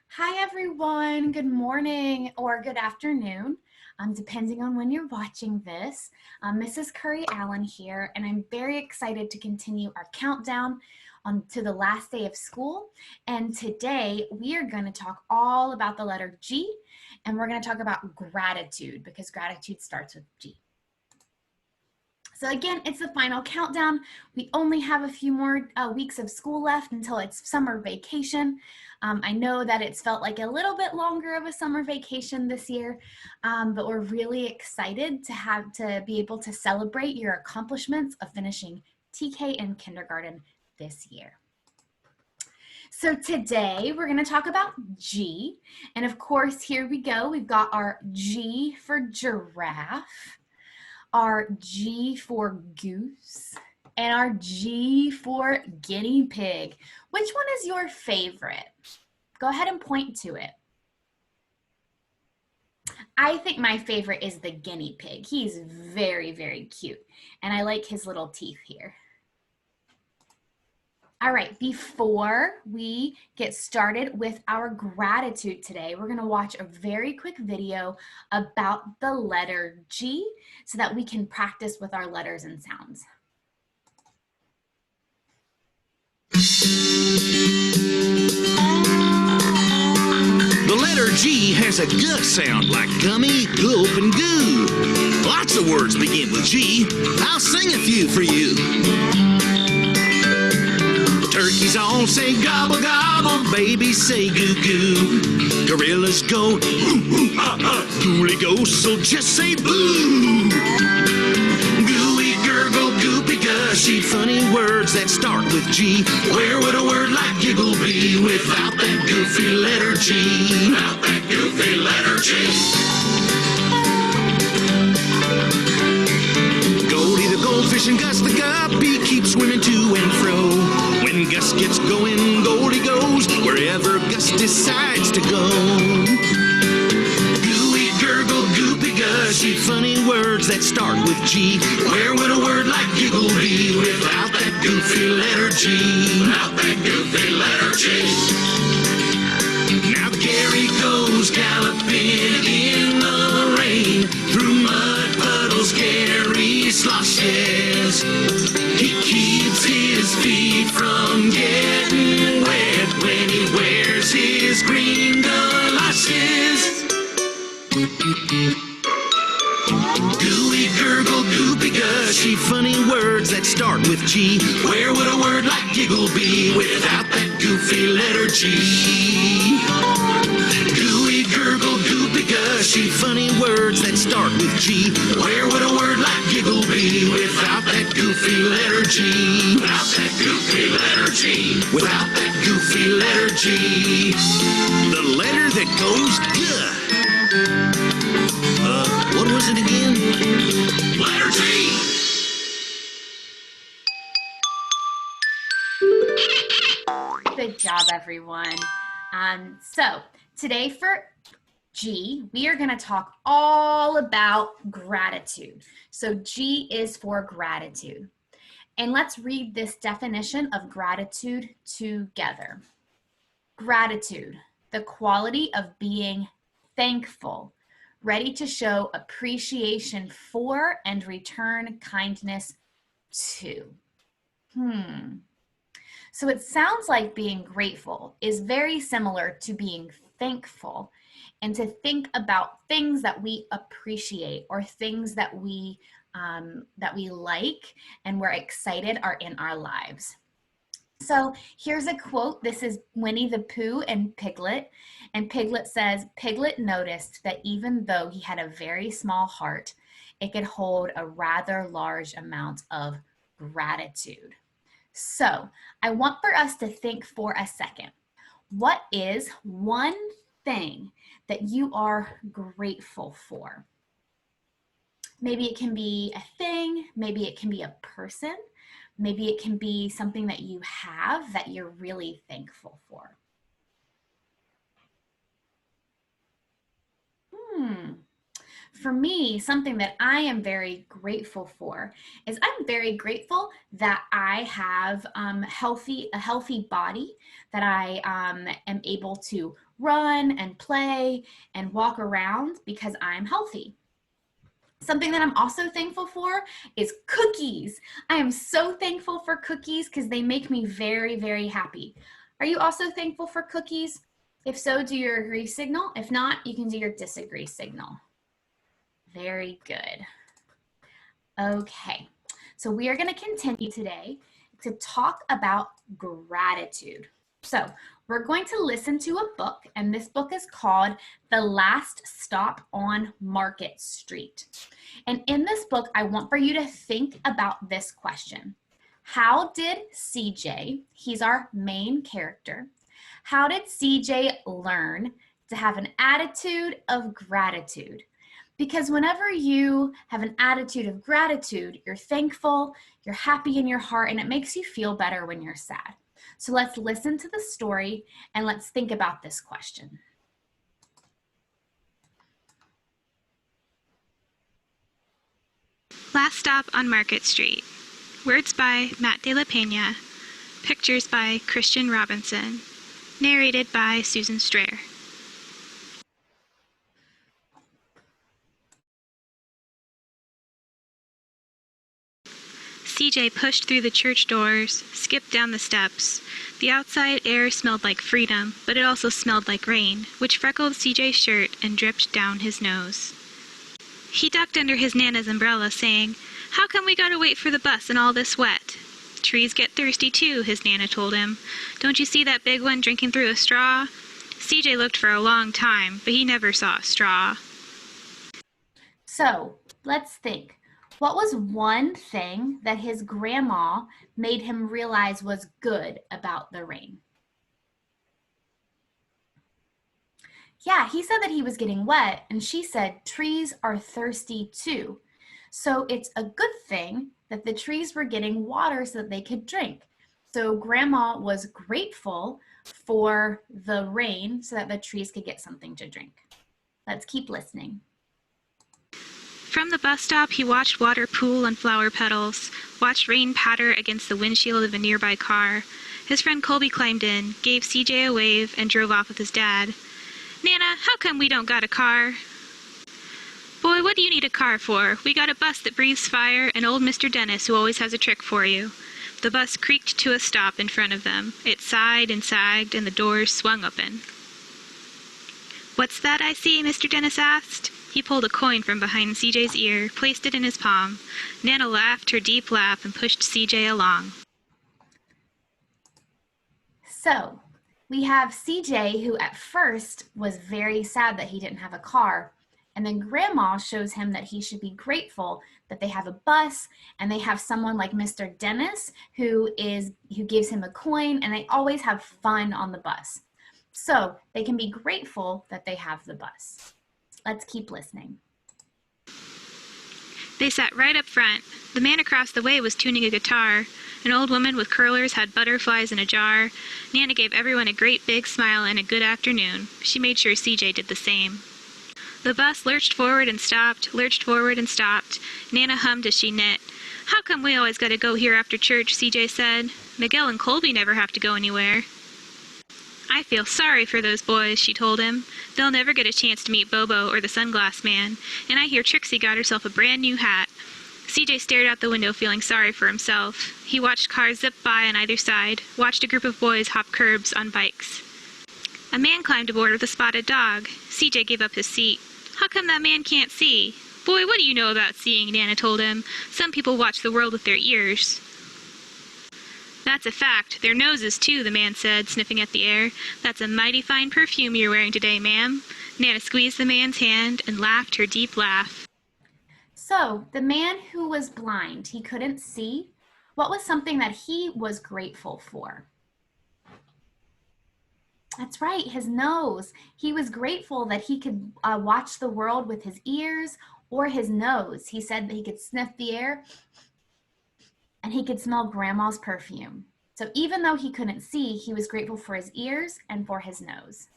Hi everyone, good morning or good afternoon, depending on when you're watching this. Mrs. Curry Allen here, and I'm very excited to continue our countdown to the last day of school. And today we are going to talk all about the letter G, and we're going to talk about gratitude because gratitude starts with G. So again, it's the final countdown. We only have a few more weeks of school left until it's summer vacation. I know that it's felt like a little bit longer of a summer vacation this year, but we're really excited to be able to celebrate your accomplishments of finishing TK and kindergarten this year. So today we're going to talk about G, and of course, here we go. We've got our G for giraffe, our G for goose, and our G for guinea pig. Which one is your favorite? Go ahead and point to it. I think my favorite is the guinea pig. He's very, very cute, and I like his little teeth here. All right, before we get started with our gratitude today, we're gonna watch a very quick video about the letter G so that we can practice with our letters and sounds. The letter G has a G sound like gummy, gulp, and goo. Lots of words begin with G. I'll sing a few for you. Turkeys all say gobble gobble, babies say goo goo. Gorillas go ooh ooh ah ah, Ghoulie ghosts will just say boo. Gooey gurgle goopy gushy, funny words that start with G. Where would a word like giggle be without that goofy letter G? Without that goofy letter G. Goldie the goldfish and Gus the guppy keep swimming to and fro. When Gus gets going, Goldie goes wherever Gus decides to go. Gooey, gurgle, goopy, gushy, funny words that start with G. Where would a word like giggle be without that goofy letter G? Without that goofy letter G. Now Gary goes galloping in the rain. Through mud puddles Gary sloshes. He keeps his feet from getting wet when he wears his green galoshes. Gooey, gurgle, goopy, gushy, funny words that start with G. Where would a word like giggle be without that goofy letter G? Gooey, gurgle, goopy, gushy, funny words that start with G. Where would a word like giggle be without that goofy letter G? Without that goofy letter G. Without that goofy letter G. The letter that goes G. What was it again? Letter G. Good job, everyone. So today for G, we are going to talk all about gratitude. So G is for gratitude. And let's read this definition of gratitude together. Gratitude, the quality of being thankful, ready to show appreciation for and return kindness to. So it sounds like being grateful is very similar to being thankful, and to think about things that we appreciate or things that we like and we're excited are in our lives. So here's a quote. This is Winnie the Pooh and Piglet. And Piglet says, Piglet noticed that even though he had a very small heart, it could hold a rather large amount of gratitude. So I want for us to think for a second. What is one thing that you are grateful for? Maybe it can be a thing, maybe it can be a person, maybe it can be something that you have that you're really thankful for. For me, something that I am very grateful for is I'm very grateful that I have a healthy body, that I am able to run and play and walk around because I'm healthy. Something that I'm also thankful for is cookies. I am so thankful for cookies because they make me very, very happy. Are you also thankful for cookies? If so, do your agree signal. If not, you can do your disagree signal. Very good. Okay, so we are going to continue today to talk about gratitude. So we're going to listen to a book, and this book is called The Last Stop on Market Street. And in this book, I want for you to think about this question. How did CJ, he's our main character, how did CJ learn to have an attitude of gratitude? Because whenever you have an attitude of gratitude, you're thankful, you're happy in your heart, and it makes you feel better when you're sad. So let's listen to the story and let's think about this question. Last Stop on Market Street. Words by Matt De La Peña. Pictures by Christian Robinson. Narrated by Susan Strayer. CJ pushed through the church doors, skipped down the steps. The outside air smelled like freedom, but it also smelled like rain, which freckled CJ's shirt and dripped down his nose. He ducked under his Nana's umbrella, saying, "How come we gotta wait for the bus in all this wet?" "Trees get thirsty too," his Nana told him. "Don't you see that big one drinking through a straw?" CJ looked for a long time, but he never saw a straw. So let's think. What was one thing that his grandma made him realize was good about the rain? Yeah, he said that he was getting wet, and she said trees are thirsty too. So it's a good thing that the trees were getting water so that they could drink. So grandma was grateful for the rain so that the trees could get something to drink. Let's keep listening. From the bus stop, he watched water pool on flower petals, watched rain patter against the windshield of a nearby car. His friend Colby climbed in, gave CJ a wave, and drove off with his dad. "Nana, how come we don't got a car?" "Boy, what do you need a car for? We got a bus that breathes fire, and old Mr. Dennis who always has a trick for you." The bus creaked to a stop in front of them. It sighed and sagged, and the doors swung open. "What's that I see?" Mr. Dennis asked. He pulled a coin from behind CJ's ear, placed it in his palm. Nana laughed her deep laugh and pushed CJ along. So we have CJ, who at first was very sad that he didn't have a car. And then grandma shows him that he should be grateful that they have a bus and they have someone like Mr. Dennis who gives him a coin, and they always have fun on the bus. So they can be grateful that they have the bus. Let's keep listening. They sat right up front. The man across the way was tuning a guitar. An old woman with curlers had butterflies in a jar. Nana gave everyone a great big smile and a good afternoon. She made sure CJ did the same. The bus lurched forward and stopped, lurched forward and stopped. Nana hummed as she knit. "How come we always gotta go here after church?" CJ said. "Miguel and Colby never have to go anywhere." "I feel sorry for those boys," she told him. "They'll never get a chance to meet Bobo or the Sunglass Man, and I hear Trixie got herself a brand new hat." CJ stared out the window, feeling sorry for himself. He watched cars zip by on either side, watched a group of boys hop curbs on bikes. A man climbed aboard with a spotted dog. CJ gave up his seat. "How come that man can't see?" "Boy, what do you know about seeing?" Nana told him. "Some people watch the world with their ears." "That's a fact. Their noses, too," the man said, sniffing at the air. "That's a mighty fine perfume you're wearing today, ma'am." Nana squeezed the man's hand and laughed her deep laugh. So the man who was blind, he couldn't see. What was something that he was grateful for? That's right, his nose. He was grateful that he could watch the world with his ears or his nose. He said that he could sniff the air and he could smell grandma's perfume. So even though he couldn't see, he was grateful for his ears and for his nose.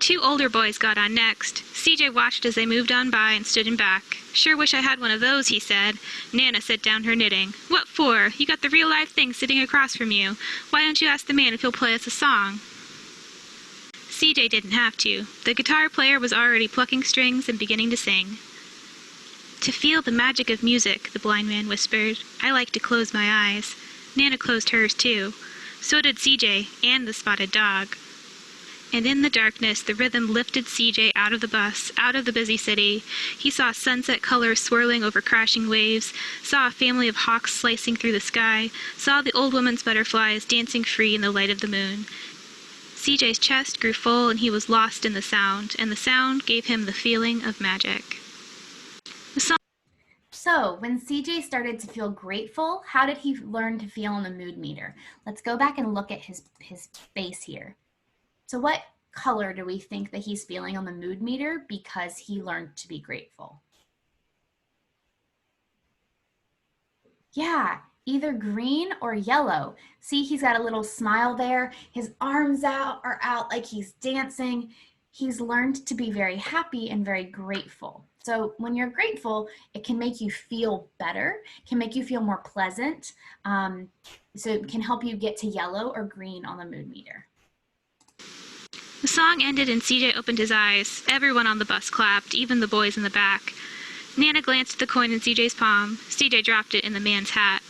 Two older boys got on next. CJ watched as they moved on by and stood in back. "Sure wish I had one of those," he said. Nana set down her knitting. "What for? You got the real live thing sitting across from you. Why don't you ask the man if he'll play us a song?" CJ didn't have to. The guitar player was already plucking strings and beginning to sing. "To feel the magic of music," the blind man whispered, "I like to close my eyes." Nana closed hers too. So did CJ and the spotted dog. And in the darkness, the rhythm lifted CJ out of the bus, out of the busy city. He saw sunset colors swirling over crashing waves, saw a family of hawks slicing through the sky, saw the old woman's butterflies dancing free in the light of the moon. CJ's chest grew full and he was lost in the sound, and the sound gave him the feeling of magic. So when CJ started to feel grateful, how did he learn to feel on the mood meter? Let's go back and look at his face here. So what color do we think that he's feeling on the mood meter because he learned to be grateful? Yeah, either green or yellow. See, he's got a little smile there. His arms are out like he's dancing. He's learned to be very happy and very grateful. So when you're grateful, it can make you feel better, can make you feel more pleasant. So it can help you get to yellow or green on the mood meter. The song ended and CJ opened his eyes. Everyone on the bus clapped, even the boys in the back. Nana glanced at the coin in CJ's palm. CJ dropped it in the man's hat.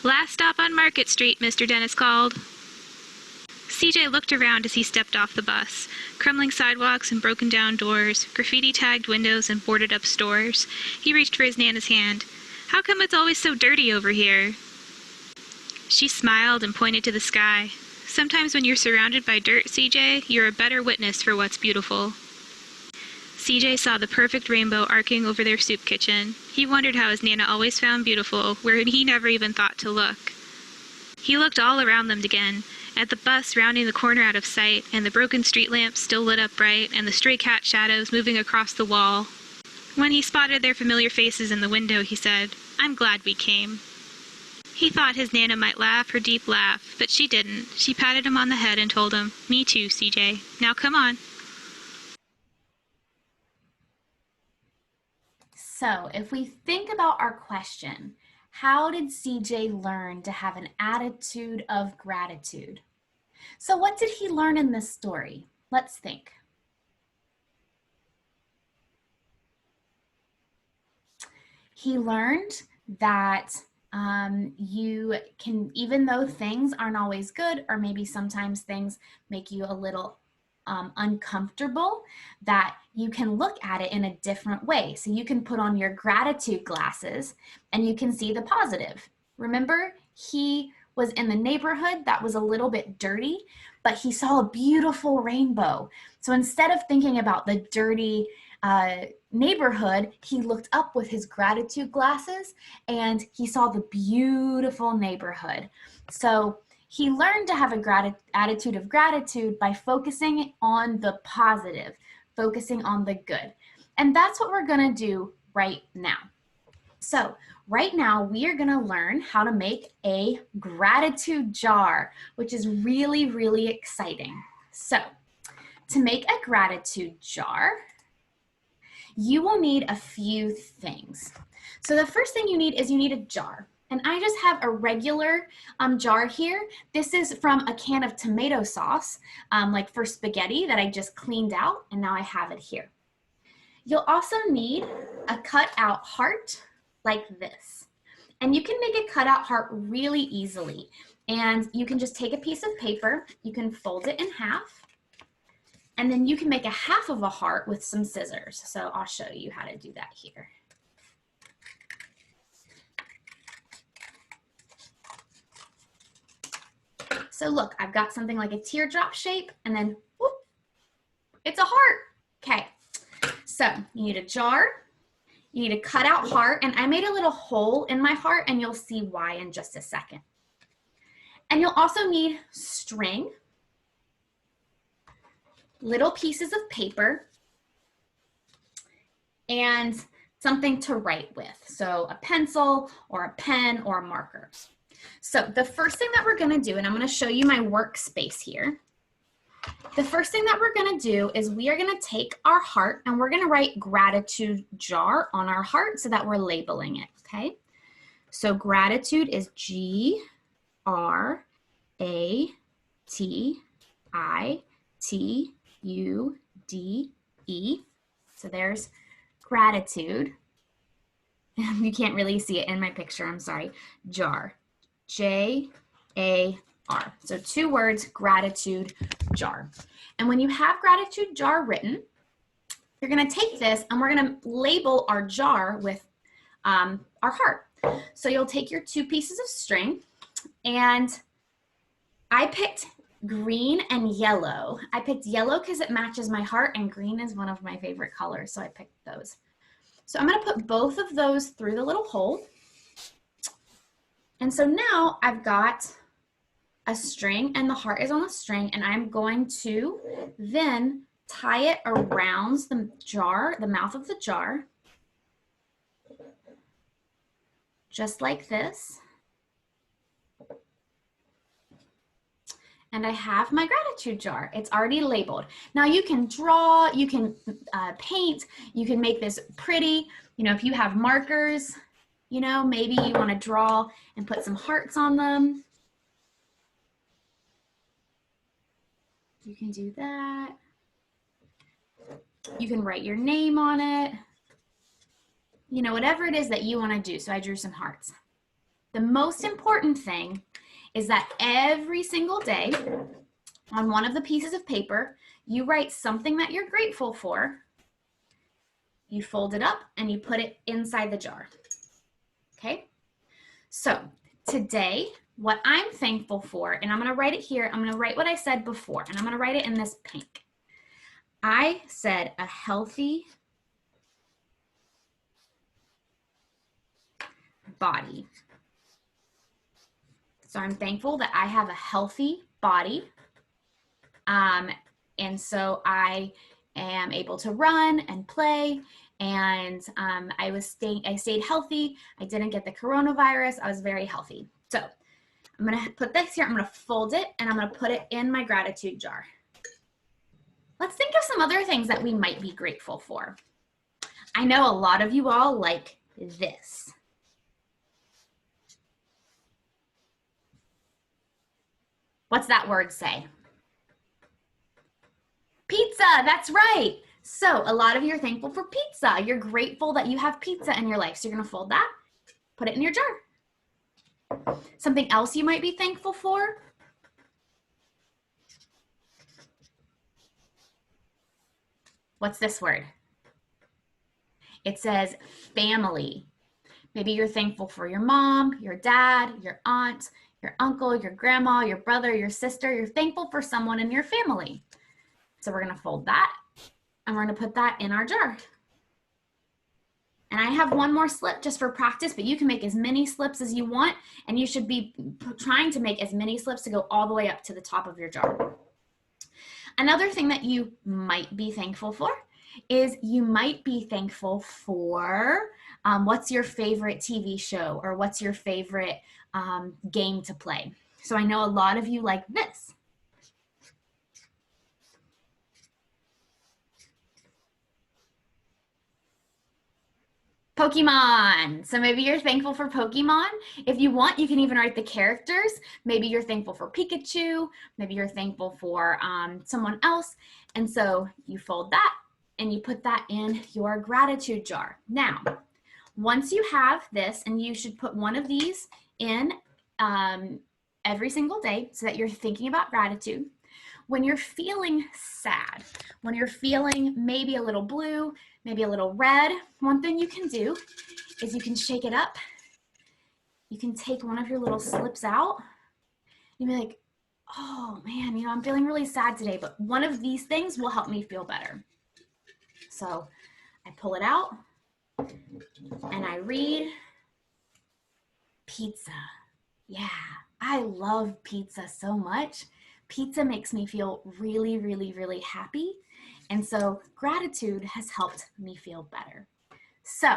"Last stop on Market Street," Mr. Dennis called. CJ looked around as he stepped off the bus. Crumbling sidewalks and broken down doors, graffiti-tagged windows and boarded-up stores. He reached for his Nana's hand. "How come it's always so dirty over here?" She smiled and pointed to the sky. "Sometimes when you're surrounded by dirt, CJ, you're a better witness for what's beautiful." CJ saw the perfect rainbow arcing over their soup kitchen. He wondered how his Nana always found beautiful where he never even thought to look. He looked all around them again, at the bus rounding the corner out of sight, and the broken street lamps still lit up bright, and the stray cat shadows moving across the wall. When he spotted their familiar faces in the window, he said, "I'm glad we came." He thought his Nana might laugh her deep laugh, but she didn't. She patted him on the head and told him, "Me too, CJ. Now come on." So if we think about our question, how did CJ learn to have an attitude of gratitude? So what did he learn in this story? Let's think. He learned that you can, even though things aren't always good, or maybe sometimes things make you a little uncomfortable, that you can look at it in a different way. So you can put on your gratitude glasses and you can see the positive. Remember, he was in the neighborhood that was a little bit dirty, but he saw a beautiful rainbow. So instead of thinking about the dirty neighborhood, he looked up with his gratitude glasses and he saw the beautiful neighborhood. So he learned to have a attitude of gratitude by focusing on the positive, focusing on the good. And that's what we're gonna do right now. So right now we are gonna learn how to make a gratitude jar, which is really, really exciting. So to make a gratitude jar, you will need a few things. So the first thing you need is you need a jar. And I just have a regular jar here. This is from a can of tomato sauce, like for spaghetti that I just cleaned out, and now I have it here. You'll also need a cut out heart like this. And you can make a cutout heart really easily. And you can just take a piece of paper, you can fold it in half, and then you can make a half of a heart with some scissors. So I'll show you how to do that here. So look, I've got something like a teardrop shape, and then whoop, it's a heart. Okay, so you need a jar, you need a cutout heart, and I made a little hole in my heart, and you'll see why in just a second. And you'll also need string, little pieces of paper, and something to write with. So a pencil or a pen or a marker. So the first thing that we're gonna do, and I'm gonna show you my workspace here. The first thing that we're gonna do is we are gonna take our heart and we're gonna write gratitude jar on our heart so that we're labeling it, okay? So gratitude is Gratitude. So there's gratitude. You can't really see it in my picture, I'm sorry. Jar, J-A-R. So 2 words, gratitude jar. And when you have gratitude jar written, you're gonna take this and we're gonna label our jar with our heart. So you'll take your 2 pieces of string, and I picked green and yellow. I picked yellow because it matches my heart, and green is one of my favorite colors, so I picked those. So I'm gonna put both of those through the little hole. And so now I've got a string and the heart is on the string, and I'm going to then tie it around the jar, the mouth of the jar, just like this. And I have my gratitude jar. It's already labeled. Now you can draw, you can paint, you can make this pretty. You know, if you have markers, you know, maybe you want to draw and put some hearts on them. You can do that. You can write your name on it. You know, whatever it is that you want to do. So I drew some hearts. The most important thing is that every single day on one of the pieces of paper, you write something that you're grateful for. You fold it up and you put it inside the jar. Okay? So today, what I'm thankful for, and I'm going to write it here. I'm going to write what I said before, and I'm going to write it in this pink. I said a healthy body. So I'm thankful that I have a healthy body. And so I am able to run and play, and I stayed healthy. I didn't get the coronavirus. I was very healthy. So I'm gonna put this here, I'm gonna fold it, and I'm gonna put it in my gratitude jar. Let's think of some other things that we might be grateful for. I know a lot of you all like this. What's that word say? Pizza, that's right. So a lot of you are thankful for pizza. You're grateful that you have pizza in your life. So you're gonna fold that, put it in your jar. Something else you might be thankful for? What's this word? It says family. Maybe you're thankful for your mom, your dad, your aunt, your uncle, your grandma, your brother, your sister. You're thankful for someone in your family. So we're gonna fold that and we're gonna put that in our jar. And I have one more slip just for practice, but you can make as many slips as you want, and you should be trying to make as many slips to go all the way up to the top of your jar. Another thing that you might be thankful for is you might be thankful for what's your favorite TV show, or what's your favorite game to play. So I know a lot of you like this. Pokemon. So maybe you're thankful for Pokemon. If you want, you can even write the characters. Maybe you're thankful for Pikachu. Maybe you're thankful for someone else. And so you fold that and you put that in your gratitude jar. Now, once you have this, and you should put one of these in every single day so that you're thinking about gratitude. When you're feeling sad, when you're feeling maybe a little blue, maybe a little red, one thing you can do is you can shake it up. You can take one of your little slips out and be like, oh man, you know, I'm feeling really sad today, but one of these things will help me feel better. So I pull it out and I read pizza. Yeah, I love pizza so much. Pizza makes me feel really, really, really happy. And so gratitude has helped me feel better. So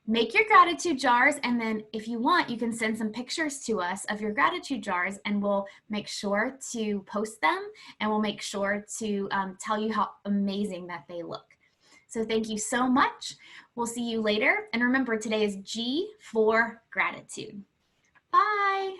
Make your gratitude jars, and then if you want, you can send some pictures to us of your gratitude jars, and we'll make sure to post them, and we'll make sure to tell you how amazing that they look. So thank you so much. We'll see you later. And remember, today is G for gratitude. Bye.